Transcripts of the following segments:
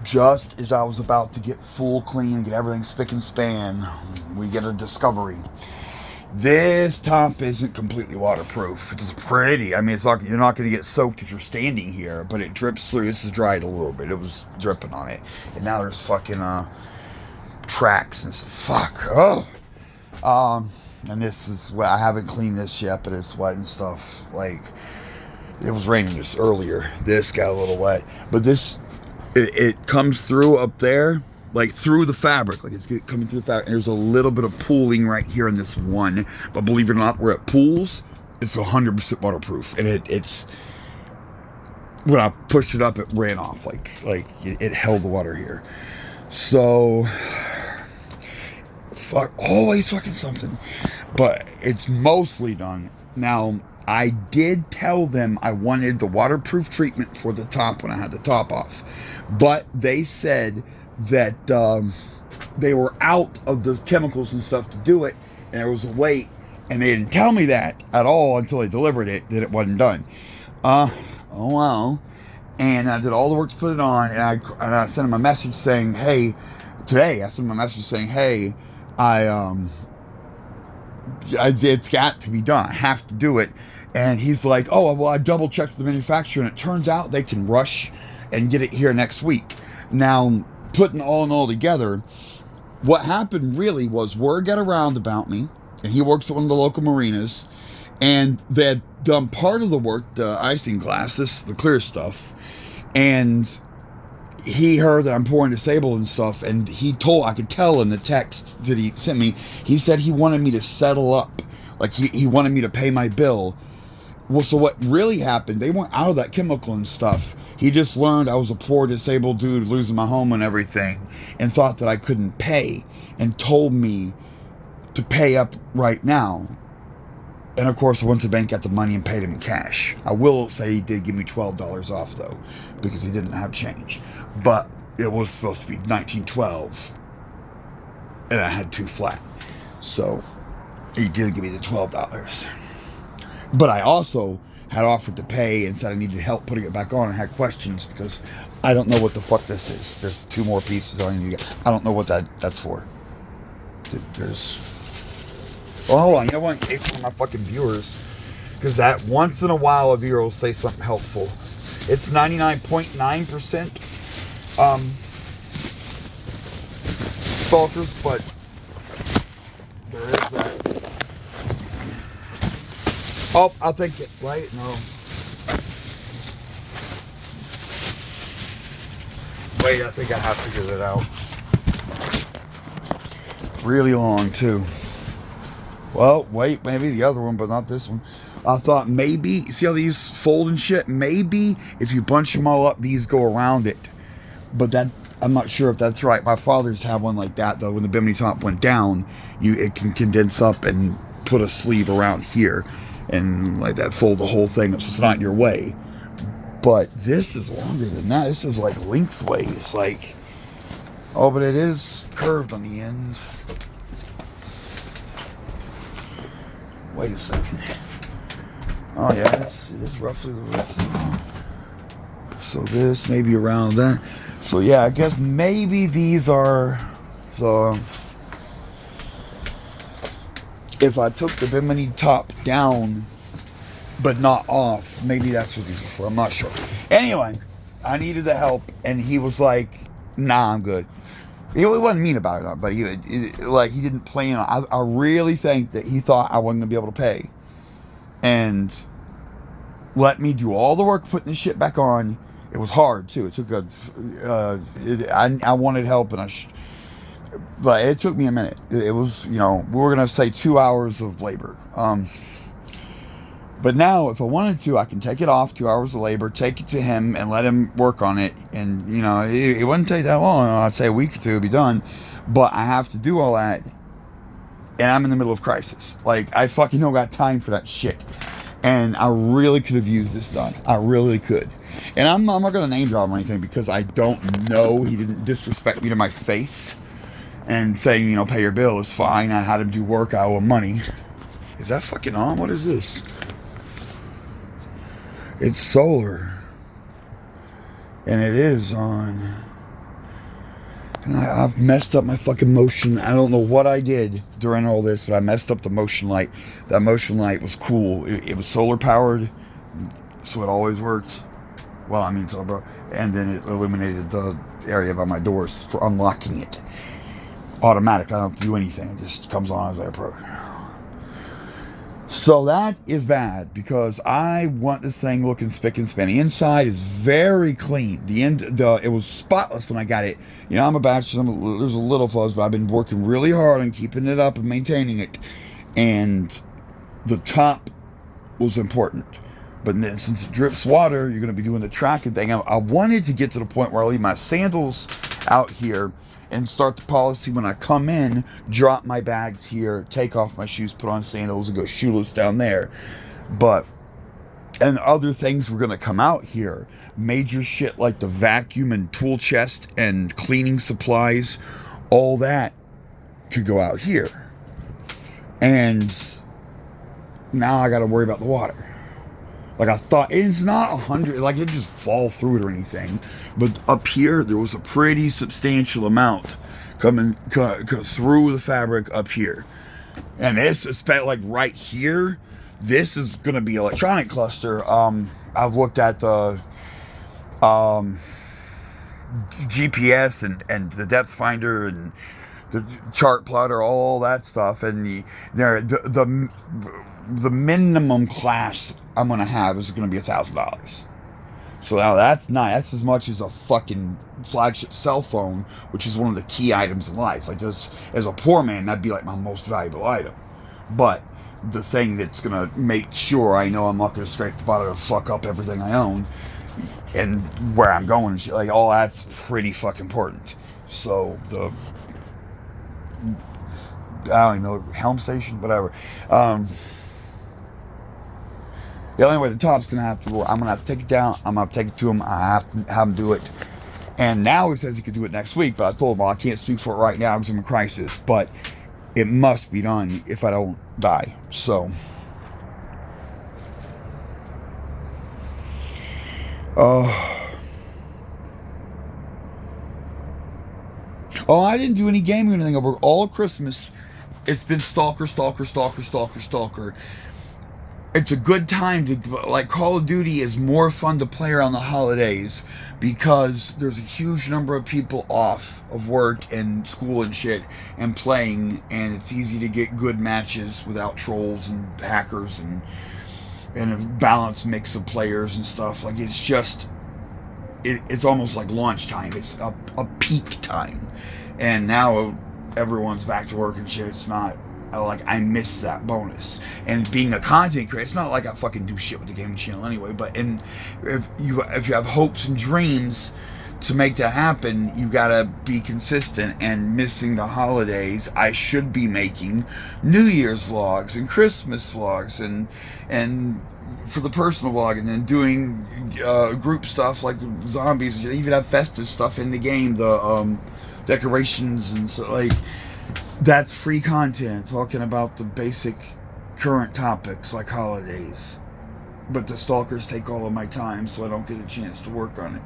just as I was about to get full clean, get everything spick and span, we get a discovery. This top isn't completely waterproof. It's pretty. I mean, it's like you're not going to get soaked if you're standing here, but it drips through. This is dried a little bit. It was dripping on it, and now there's fucking tracks and stuff. Fuck. And this is what I haven't cleaned this yet, but it's wet and stuff. Like, it was raining just earlier. This got a little wet, but this it comes through up there. Like through the fabric, like it's coming through the fabric. There's a little bit of pooling right here in this one, but believe it or not, where it pools, it's 100% waterproof, and it's when I pushed it up, it ran off. Like it held the water here. So, fuck, always fucking something. But it's mostly done now. I did tell them I wanted the waterproof treatment for the top when I had the top off, but they said that they were out of those chemicals and stuff to do it, and there was a wait, and they didn't tell me that at all until they delivered it, that it wasn't done. Oh well. And I did all the work to put it on, and I sent him a message saying, hey, today I sent him a message saying, hey, it's got to be done. I have to do it. And he's like, oh, well, I double checked the manufacturer, and it turns out they can rush and get it here next week. Now, putting all in all together, what happened really was word got around about me, and he works at one of the local marinas, and they had done part of the work, the icing glass, the clear stuff, and he heard that I'm pouring disabled and stuff, and I could tell in the text that he sent me, he said he wanted me to settle up, like he wanted me to pay my bill. Well, so what really happened, they went out of that chemical and stuff. He just learned I was a poor disabled dude losing my home and everything, and thought that I couldn't pay, and told me to pay up right now. And of course I went to the bank, got the money, and paid him in cash. I will say he did give me $12 off though, because he didn't have change. But it was supposed to be $19.12, and I had 2 flat. So he did give me the $12. But I also had offered to pay and said I needed help putting it back on, and had questions because I don't know what the fuck this is. There's 2 more pieces I need to get. I don't know what that's for. There's... Well, hold on. You know what? In case one of my fucking viewers, because that once in a while a viewer will say something helpful. It's 99.9% stalkers, but there is that. Oh, I think it, right? No. Wait, I think I have figured it out. Really long, too. Well, wait, maybe the other one, but not this one. I thought maybe, see how these fold and shit? Maybe if you bunch them all up, these go around it. But that, I'm not sure if that's right. My father's had one like that, though. When the bimini top went down, it can condense up and put a sleeve around here. And like that, fold the whole thing up so it's not in your way. But this is longer than that. This is like lengthways. Like, oh, but it is curved on the ends. Wait a second. Oh yeah, it is roughly the width. So this may be around that. So yeah, I guess maybe these are the... If I took the bimini top down, but not off, maybe that's what these are for. I'm not sure. Anyway, I needed the help, and he was like, nah, I'm good. He wasn't mean about it, but he didn't plan on. I really think that he thought I wasn't going to be able to pay. And let me do all the work putting this shit back on. It was hard, too. It took I wanted help, and but it took me a minute. It was, we were going to say 2 hours of labor. But now, if I wanted to, I can take it off, 2 hours of labor, take it to him, and let him work on it. And, it wouldn't take that long. I'd say a week or 2 would be done. But I have to do all that, and I'm in the middle of crisis. Like, I fucking don't got time for that shit. And I really could have used this done. I really could. And I'm not going to name drop him or anything, because I don't know. He didn't disrespect me to my face. And saying, pay your bill is fine. I had him do work. I owe him money. Is that fucking on? What is this? It's solar. And it is on. And I've messed up my fucking motion. I don't know what I did during all this, but I messed up the motion light. That motion light was cool. It was solar powered, so it always worked. Well, I mean, solar, and then it illuminated the area by my doors for unlocking it. Automatic. I don't have to do anything. It just comes on as I approach. So that is bad because I want this thing looking spick and span. The inside is very clean. It was spotless when I got it. You know, I'm a bachelor. There's a little fuzz, but I've been working really hard on keeping it up and maintaining it. And the top was important. But then since it drips water, you're going to be doing the tracking thing. I wanted to get to the point where I leave my sandals out here and start the policy when I come in, drop my bags here, take off my shoes, put on sandals, and go shoeless down there. And other things were going to come out here. Major shit like the vacuum and tool chest and cleaning supplies, all that could go out here. And now I got to worry about the water. Like I thought, it's not 100, like it just fall through it or anything. But up here, there was a pretty substantial amount coming through the fabric up here. And this is like right here, this is going to be electronic cluster. I've looked at the GPS and the depth finder and the chart plotter, all that stuff. And the minimum class I'm going to have is going to be $1,000. So now that's nice. That's as much as a fucking flagship cell phone, which is one of the key items in life. Like just, as a poor man, that'd be like my most valuable item. But the thing that's going to make sure I know I'm not going to scrape the bottom and fuck up everything I own and where I'm going and shit, like all that's pretty fucking important. So I don't even know, helm station, whatever. The only way the top's going to have to work, I'm going to have to take it down. I'm going to take it to him. I have to have him do it. And now he says he could do it next week. But I told him, well, I can't speak for it right now because I'm in crisis. But it must be done if I don't die. So. Oh, I didn't do any gaming or anything over all Christmas. It's been stalker. It's a good time to, like, Call of Duty is more fun to play around the holidays because there's a huge number of people off of work and school and shit and playing, and it's easy to get good matches without trolls and hackers and a balanced mix of players and stuff. Like, it's just, it's almost like launch time. It's a peak time. And now everyone's back to work and shit. It's not, I miss that bonus. And being a content creator, it's not like I fucking do shit with the gaming channel anyway, but if you have hopes and dreams to make that happen, you gotta be consistent. And missing the holidays, I should be making New Year's vlogs and Christmas vlogs and for the personal vlog, and then doing group stuff like zombies. You even have festive stuff in the game, the decorations and so, like, that's free content talking about the basic current topics like holidays. But the stalkers take all of my time, so I don't get a chance to work on it.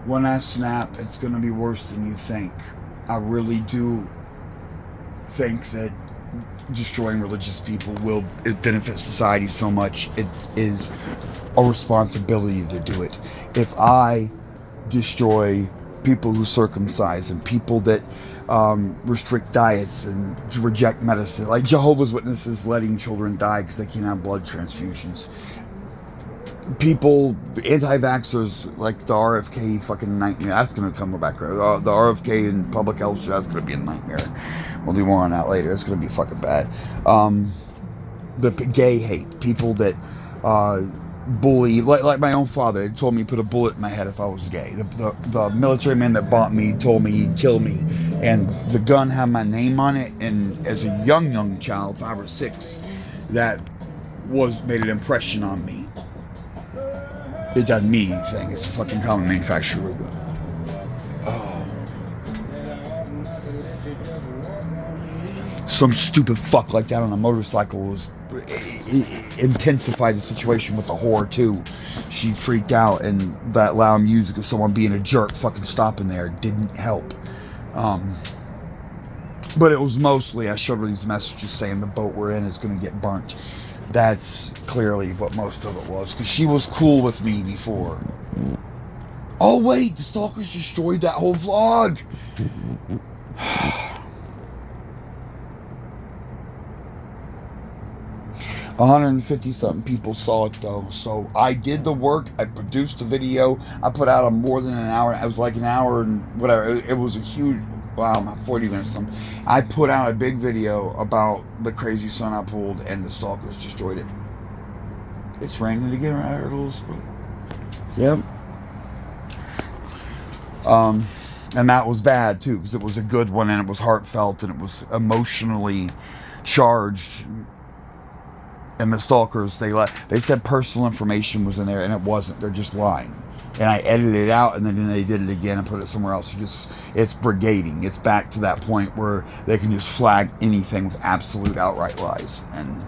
When I snap, it's going to be worse than you think. I really do think that destroying religious people will benefit society so much. It is a responsibility to do it. If I destroy people who circumcise and people that restrict diets and reject medicine, like Jehovah's Witnesses letting children die because they can't have blood transfusions, people, anti-vaxxers, like the RFK fucking nightmare, that's going to come back. The RFK and public health shit, that's going to be a nightmare. We'll do more on that later. It's going to be fucking bad. The gay hate, people that bully, like my own father, he told me he put a bullet in my head if I was gay. The military man that bought me told me he'd kill me, and the gun had my name on it. And as a young child, 5 or 6, that made an impression on me. It doesn't mean anything. It's a fucking common manufacturer. Oh. Some stupid fuck like that on a motorcycle was intensified the situation with the whore too. She freaked out, and that loud music of someone being a jerk fucking stopping there didn't help. But it was mostly, I showed her these messages saying the boat we're in is going to get burnt. That's clearly what most of it was, because she was cool with me before. Oh wait, the stalkers destroyed that whole vlog. 150 something people saw it though. So I did the work. I produced the video. I put out a more than an hour. It was like an hour and whatever. It was a huge, wow, 40 minutes something. I put out a big video about the crazy son I pulled, and the stalkers destroyed it. It's raining again right here, a little split. Yep. And that was bad too, because it was a good one, and it was heartfelt, and it was emotionally charged. And the stalkers, they said personal information was in there, and it wasn't. They're just lying. And I edited it out, and then they did it again and put it somewhere else. It's brigading. It's back to that point where they can just flag anything with absolute outright lies. And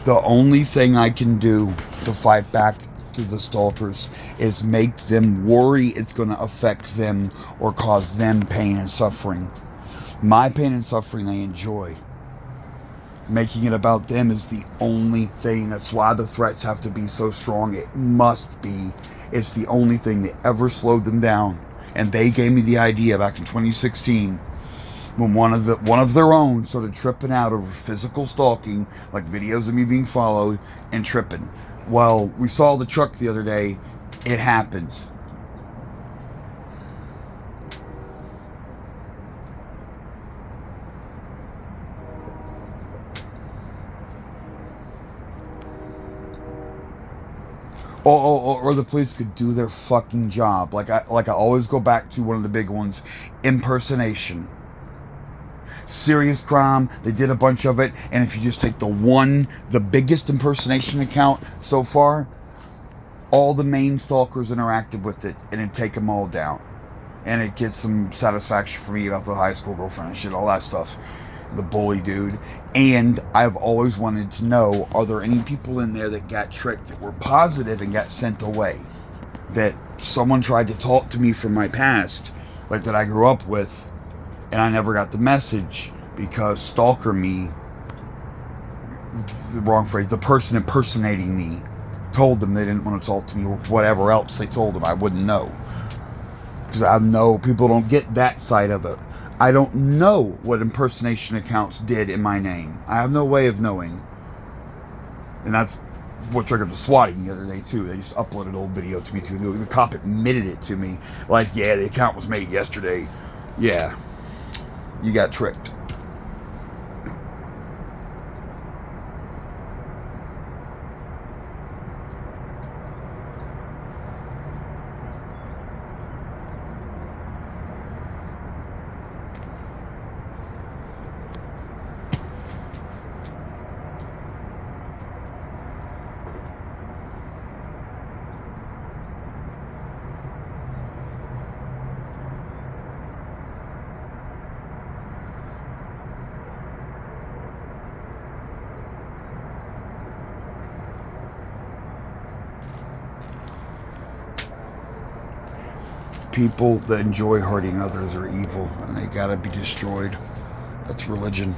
the only thing I can do to fight back to the stalkers is make them worry it's going to affect them or cause them pain and suffering. My pain and suffering they enjoy. Making it about them is the only thing. That's why the threats have to be so strong. It must be. It's the only thing that ever slowed them down. And they gave me the idea back in 2016 when one of their own started tripping out over physical stalking, like videos of me being followed and tripping. Well, we saw the truck the other day. It happens. Or the police could do their fucking job. Like I always go back to one of the big ones, impersonation. Serious crime, they did a bunch of it, and if you just take the biggest impersonation account so far, all the main stalkers interacted with it, and it'd take them all down. And it gets some satisfaction for me about the high school girlfriend and shit, all that stuff. The bully dude. And I've always wanted to know, are there any people in there that got tricked that were positive and got sent away? That someone tried to talk to me from my past, like that I grew up with, and I never got the message because stalker me, the wrong phrase, the person impersonating me told them they didn't want to talk to me, or whatever else they told them I wouldn't know. Because I know people don't get that side of it. I don't know what impersonation accounts did in my name. I have no way of knowing. And that's what triggered the swatting the other day too. They just uploaded an old video to me too. The cop admitted it to me. Like, yeah, the account was made yesterday. Yeah. You got tricked. people that enjoy hurting others are evil, and they gotta be destroyed. That's religion.